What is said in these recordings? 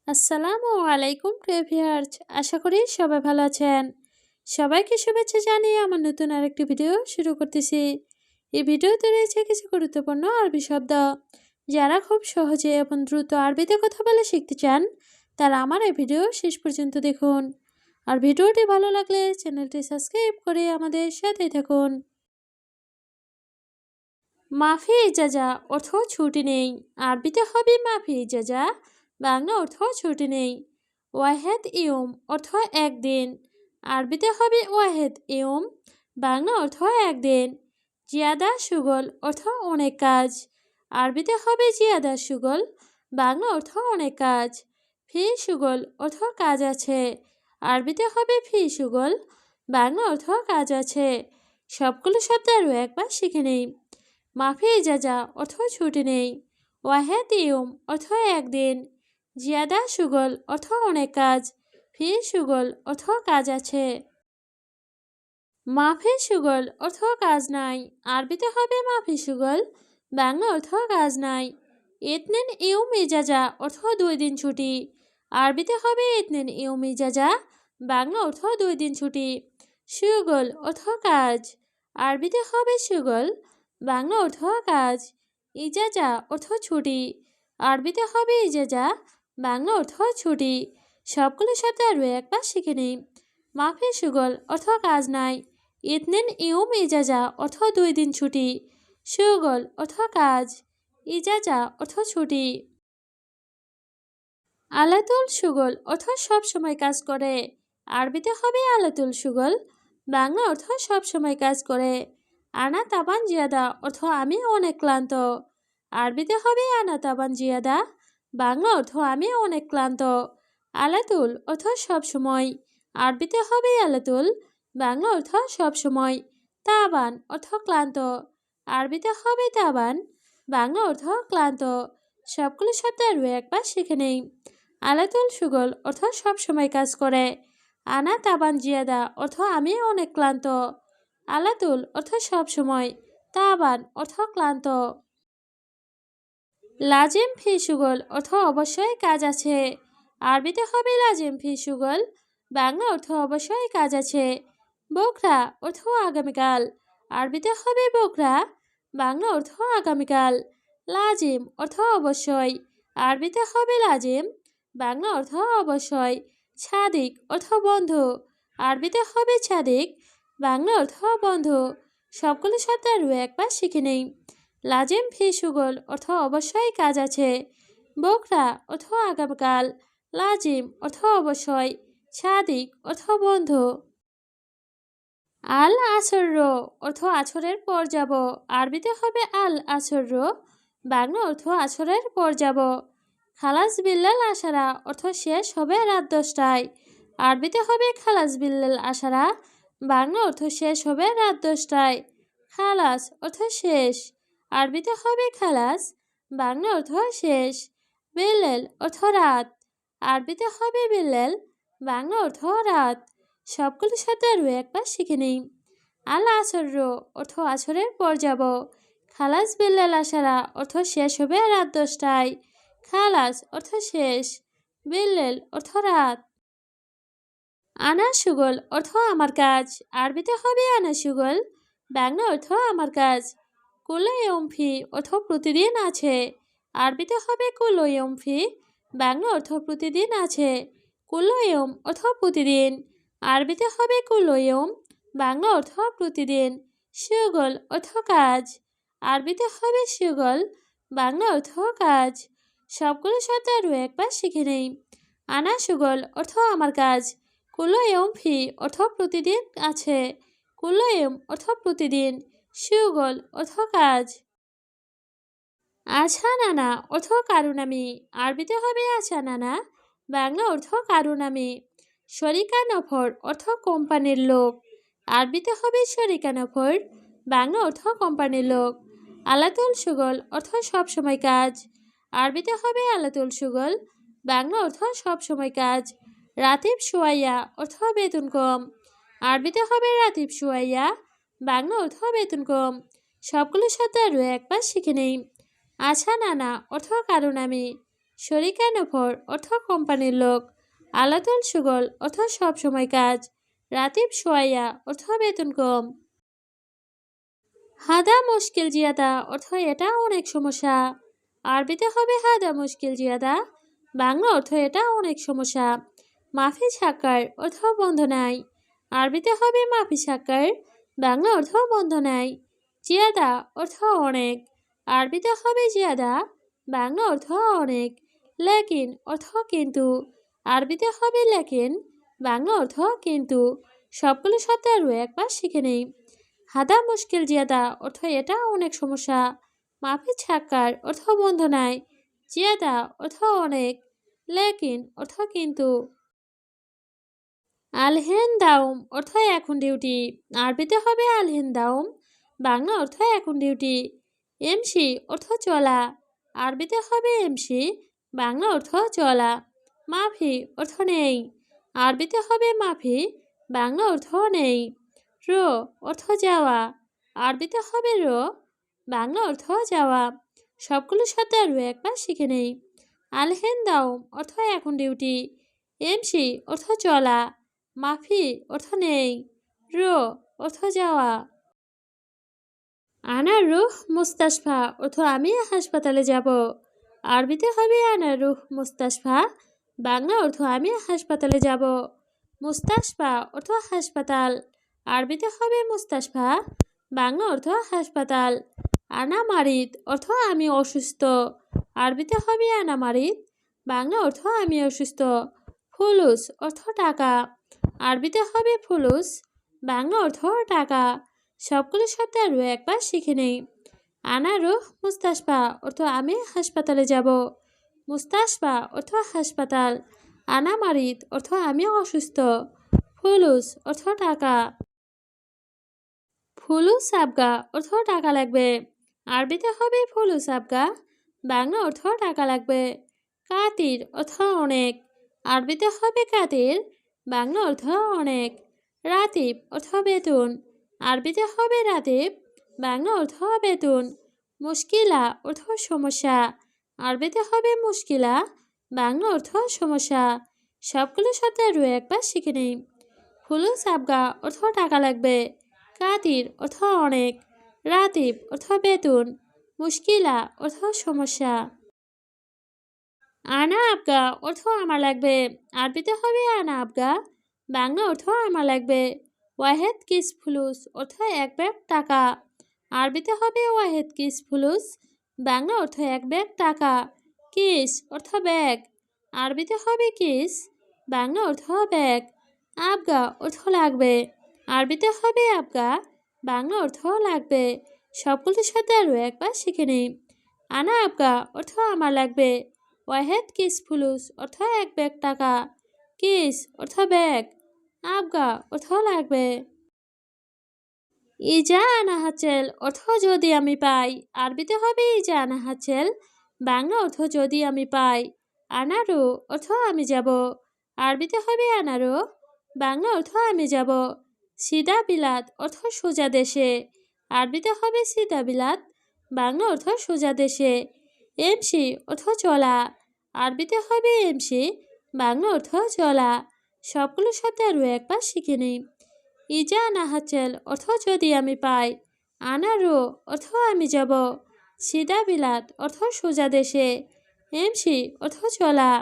আসসালামু আলাইকুম প্রিয় ভিউয়ার্স, আশা করি সবাই ভালো আছেন। সবাইকে শুভেচ্ছা জানিয়ে আমার নতুন আরেকটি ভিডিও শুরু করতেছি। এই ভিডিওতে রয়েছে কিছু গুরুত্বপূর্ণ আরবি শব্দ। যারা খুব সহজে এবং দ্রুত আরবিতে কথা বলে শিখতে চান, তারা আমার এই ভিডিও শেষ পর্যন্ত দেখুন। আর ভিডিওটি ভালো লাগলে চ্যানেলটি সাবস্ক্রাইব করে আমাদের সাথেই থাকুন। মাফি ইজাজা অর্থ ছুটি নেই। আরবিতে হবে মাফি ইজাজা, বাংলা অর্থ ছুটি নেই। ওয়াহেদ ইয়ুম অর্থ একদিন। আরবিতে হবে ওয়াহেদ ইয়ুম, বাংলা অর্থ একদিন। জিয়াদা সুগল অর্থ অনেক কাজ। আরবিতে হবে জিয়াদা সুগল, বাংলা অর্থ অনেক কাজ। ফি সুগল অর্থ কাজ আছে। আরবিতে হবে ফি সুগল, বাংলা অর্থ কাজ আছে। সবগুলো শব্দ আরও একবার শিখে নেই। মাফি ইজাজা অর্থ ছুটি নেই। ওয়াহেদ ইয়ুম অর্থ একদিন। জিয়াদা সুগল অর্থ অনেক কাজ। ফি সুগল অর্থ কাজ আছে। মাফি সুগল অর্থ কাজ নাই। আরবিতে হবে মাফি সুগল, বাংলা অর্থ কাজ নাই। ইতনিন ইয়ুম ইজাজা অর্থ 2 দিন ছুটি। আরবিতে হবে ইতনিন ইয়ুম ইজাজা, বাংলা অর্থ 2 দিন ছুটি। সুগল অর্থ কাজ। আরবিতে হবে সুগল, বাংলা অর্থ কাজ। ইজাজা অর্থ ছুটি। আরবিতে হবে ইজাজা, বাংলা অর্থ ছুটি। সবগুলো শব্দ আরও একবার শিখে নিই। মাফি সুগল অর্থ কাজ নাই। ইতনিন ইয়ুম ইজাজা অর্থ 2 দিন ছুটি। সুগল অর্থ কাজ। ইজাজা অর্থ ছুটি। আলাতুল সুগল অর্থ সব সময় কাজ করে। আরবিতে হবে আলাতুল সুগল, বাংলা অর্থ সব সময় কাজ করে। আনা তাবান জিয়াদা অর্থ আমি অনেক ক্লান্ত। আরবিতে হবে আনা তাবান জিয়াদা, বাংলা অর্থ আমি অনেক ক্লান্ত। আলাতুল অর্থ সব সময়। আরবিতে হবে আলাতুল, বাংলা অর্থ সব সময়। তাবান অর্থ ক্লান্ত। আরবিতে হবে তাবান, বাংলা অর্থ ক্লান্ত। সবগুলো শব্দ আরও একবার শিখে নেই। আলাতুল সুগল অর্থ সব সময় কাজ করে। আনা তাবান জিয়াদা অর্থ আমি অনেক ক্লান্ত। আলাতুল অর্থ সব সময়, তাবান অর্থ ক্লান্ত। লাজিম ফি সুগল অর্থ অবশ্যই কাজ আছে। আরবিতে হবে লাজিম ফি সুগল, বাংলা অর্থ অবশ্যই কাজ আছে। বোকরা অর্থ আগামীকাল। আরবিতে হবে বোকরা, বাংলা অর্থ আগামীকাল। লাজিম অর্থ অবশ্যই। আরবিতে হবে লাজিম, বাংলা অর্থ অবশ্যই। ছাদিক অর্থ বন্ধু। আরবিতে হবে ছাদিক, বাংলা অর্থ বন্ধু। সবগুলো শব্দ আরও একবার শিখে নেই। লাজিম ফি সুগল অর্থ অবশ্যই কাজ আছে। বোকরা অর্থ আগামীকাল। লাজিম অর্থ অবশ্যই। ছাদিক অর্থ বন্ধু। আল আসর অর্থ আছরের পর যাব। আরবিতে হবে আল আসর, বাংলা অর্থ আছরের পর যাব। খালাস বিল্লাল আশারা অর্থ শেষ হবে রাত 10টায়। আরবিতে হবে খালাস বিল্লাল আশারা, বাংলা অর্থ শেষ হবে রাত 10টায়। খালাস অর্থ শেষ। আরবিতে হবে খালাস, বাংলা অর্থ শেষ। বিল্লাল অর্থ রাত। আরবিতে হবে বিল্লাল, বাংলা অর্থ রাত। সবগুলো শব্দ আরও একবার শিখে নেই। আল আসর অর্থ আসরের পর যাব। খালাস বিল্লাল আশারা অর্থ শেষ হবে রাত 10টায়। খালাস অর্থ শেষ। বিল্লাল অর্থ রাত। আনা সুগল অর্থ আমার কাজ। আরবিতে হবে আনা সুগল, বাংলা অর্থ আমার কাজ। কুল্লো ইয়মফি অর্থ প্রতিদিন আছে। আরবিতে হবে কুল্লো ইয়মফি, বাংলা অর্থ প্রতিদিন আছে। কুল্লো ইয়ম অর্থ প্রতিদিন। আরবিতে হবে কুল্লো ইয়ম, বাংলা অর্থ প্রতিদিন। সুগল অর্থ কাজ। আরবিতে হবে সুগল, বাংলা অর্থ কাজ। সবগুলো শব্দ আরও একবার শিখে নেই। আনা সুগল অর্থ আমার কাজ। কুল্লো ইয়ম ফি অর্থ প্রতিদিন আছে। কুল্লো ইয়ম অর্থ প্রতিদিন। সুগল অর্থ কাজ। আছা নানা অর্থ কারণ আমি। আরবিতে হবে আছা নানা, বাংলা অর্থ কারণ আমি। শরিকা নফর অর্থ কোম্পানির লোক। আরবিতে হবে শরিকা নফর, বাংলা অর্থ কোম্পানির লোক। আলাতুল সুগল অর্থ সব সময় কাজ। আরবিতে হবে আলাতুল সুগল, বাংলা অর্থ সব সময় কাজ। রাতিব সুয়াইয়া অর্থ বেতন কম। আরবিতে হবে রাতিব সুয়াইয়া, বাংলা অর্থ বেতন কম। সবগুলো শব্দ আরও একবার শিখে নেই। আছা নানা অর্থ কারণ আমি। শরিকা নফর অর্থ কোম্পানির লোক। আলাতুল সুগল অর্থ সব সময় কাজ। রাতিব সোয়াইয়া অর্থ বেতন কম। হাদা মুশকিল জিয়াদা অর্থ এটা অনেক সমস্যা। আরবিতে হবে হাদা মুশকিল জিয়াদা, বাংলা অর্থ এটা অনেক সমস্যা। মাফি সাক্কার অর্থ বন্ধ নাই। আরবিতে হবে মাফি সাক্কার, বাংলা অর্থ বন্ধ নাই। জিয়াদা অর্থ অনেক। আরবিতে হবে জিয়াদা, বাংলা অর্থ অনেক। লেকিন অর্থ কিন্তু। আরবিতে হবে লেকিন, বাংলা অর্থ কিন্তু। সবগুলো শব্দ আরও একবার শিখে নেই। হাদা মুশকিল জিয়াদা অর্থ এটা অনেক সমস্যা। মাফি ছাক্কার অর্থ বন্ধ নাই। জিয়াদা অর্থ অনেক। লেকিন অর্থ কিন্তু। আলহেন দাউম অর্থ এখন ডিউটি। আরবিতে হবে আলহেন দাউম, বাংলা অর্থ এখন ডিউটি। এমসি অর্থ চলা। আরবিতে হবে এমসি, বাংলা অর্থ চলা। মাফি অর্থ নেই। আরবিতে হবে মাফি, বাংলা অর্থ নেই। রো অর্থ যাওয়া। আরবিতে হবে রো, বাংলা অর্থ যাওয়া। সবগুলো শব্দ আরও একবার শিখে নেই। আলহেন দাউম অর্থ এখন ডিউটি। এমসি অর্থ চলা। মাফি অর্থ নেই। রো অর্থ যাওয়া। আনা রুহ মুস্তাশফা অর্থ আমি হাসপাতালে যাব। আরবিতে হবে আনা রুহ মুস্তাশফা, বাংলা অর্থ আমি হাসপাতালে যাব। মুস্তাশফা অর্থ হাসপাতাল। আরবিতে হবে মুস্তাশফা, বাংলা অর্থ হাসপাতাল। আনা মারিদ অর্থ আমি অসুস্থ। আরবিতে হবে আনা মারিদ, বাংলা অর্থ আমি অসুস্থ। ফুলুস অর্থ টাকা। আরবিতে হবে ফুলুস, বাংলা অর্থ টাকা। সবগুলো শব্দ আরও একবার শিখে নেই। আনা রুহ মুস্তাশফা অর্থ আমি হাসপাতালে যাব। মুস্তাশফা অর্থ হাসপাতাল। আনা মারিদ অর্থ আমি অসুস্থ। ফুলুস অর্থ টাকা। ফুলুস আবগা অর্থ টাকা লাগবে। আরবিতে হবে ফুলুস আবগা, বাংলা অর্থ টাকা লাগবে। কাতির অর্থ অনেক। আরবিতে হবে কাতির, বাংলা অর্থ অনেক। রাতিব অর্থ বেতন। আরবিতে হবে রাতিব, বাংলা অর্থ বেতন। মুশকিলা অর্থ সমস্যা। আরবিতে হবে মুশকিলা, বাংলা অর্থ সমস্যা। সবগুলো শব্দ আরও একবার শিখে নেই। ফুলুস আবগা অর্থ টাকা লাগবে। কাতির অর্থ অনেক। রাতিব অর্থ বেতন। মুশকিলা অর্থ সমস্যা। আনা আবগা অর্থ আমার লাগবে। আরবিতে হবে আনা আবগা, বাংলা অর্থ আমার লাগবে। ওয়াহেদ কিস ফুলুস অর্থ এক ব্যাগ টাকা। আরবিতে হবে ওয়াহেদ কিস ফুলুস, বাংলা অর্থ এক ব্যাগ টাকা। কিস অর্থ ব্যাগ। আরবিতে হবে কিস, বাংলা অর্থ ব্যাগ। আবগা অর্থ লাগবে। আরবিতে হবে আবগা, বাংলা অর্থ লাগবে। সবগুলো সাথে আরও একবার শিখে নেই। আনা আবগা অর্থ আমার লাগবে। ওয়াহেদ কিস ফুলুস অর্থ এক ব্যাগ টাকা। কিস অর্থ ব্যাগ। আবগা অর্থ লাগবে। ইজা আনা হাচেল অর্থ যদি আমি পাই। আরবিতে হবে ইজা আনা হাচেল, বাংলা অর্থ যদি আমি পাই। আনারো অর্থ আমি যাব। আরবিতে হবে আনারো, বাংলা অর্থ আমি যাব। সিদা বিলাত অর্থ সোজা দেশে। আরবিতে হবে সিদা বিলাত, বাংলা অর্থ সোজা দেশে। এমসি অর্থ চলা। আরবিতে হবে এমসি, বাংলা অর্থ চলা। সবগুলো শব্দ আরও একবার শিখে নিই। ইজা আনা হাচেল অর্থ যদি আমি পাই। আনারো অর্থ আমি যাব। সিদা বিলাত অর্থ সোজা দেশে। এমসি অর্থ চলা।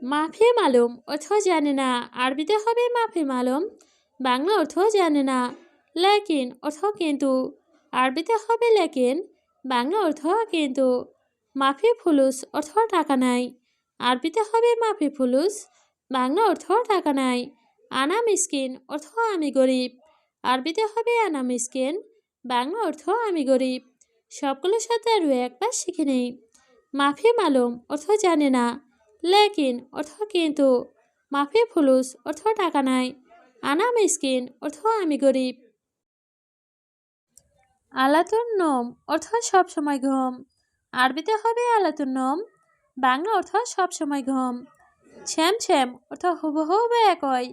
মাফি মালুম অর্থ জানে না। আরবিতে হবে মাফি মালুম, বাংলা অর্থ জানে না। লেকিন অর্থ কিন্তু। আরবিতে হবে লেকিন, বাংলা অর্থ কিন্তু। মাফি ফুলুস অর্থ টাকা নাই। আরবিতে হবে মাফি ফুলুস, বাংলা অর্থ টাকা নাই। আনা মিসকিন অর্থ আমি গরিব। আরবিতে হবে আনা মিসকিন, বাংলা অর্থ আমি গরিব। সবগুলো সাথে আরও একবার শিখে নেই। মাফি মালুম অর্থ জানে না। লেকিন অর্থ কিন্তু। মাফি ফুলুস অর্থ টাকা নাই। আনা মিসকিন অর্থ আমি গরিব। আলাতুন নোম অর্থ সবসময় ঘুম। আরবিতে হবে আলাতুন নোম, বাংলা অর্থ সবসময় ঘুম। ছ্যাম ছ্যাম অর্থ হুবহু বা একই।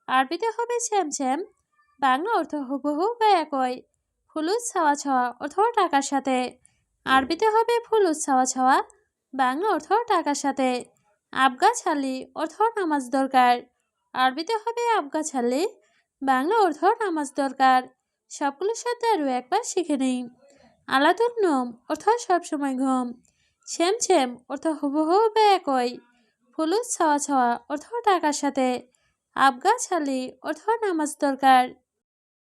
আরবিতে হবে ছ্যাম ছ্যাম, বাংলা অর্থ হুবহু বা একই। ফুলুস ছাওয়া ছাওয়া অর্থ টাকার সাথে। আরবিতে হবে ফুলুস ছাওয়া ছাওয়া, বাংলা অর্থ টাকার সাথে। আবগা ছালি অর্থ নামাজ দরকার। আরবিতে হবে আবগা ছালি, বাংলা অর্থ নামাজ দরকার। সবগুলো শব্দ আরও একবার শিখে নিই। আলাদুল নোম অর্থ সবসময় ঘুম। ছেম ছেম অর্থ হুবহু বা একই। ফুলুস ছাওয়া ছাওয়া অর্থ টাকার সাথে। আবগা ছালি অর্থ নামাজ দরকার।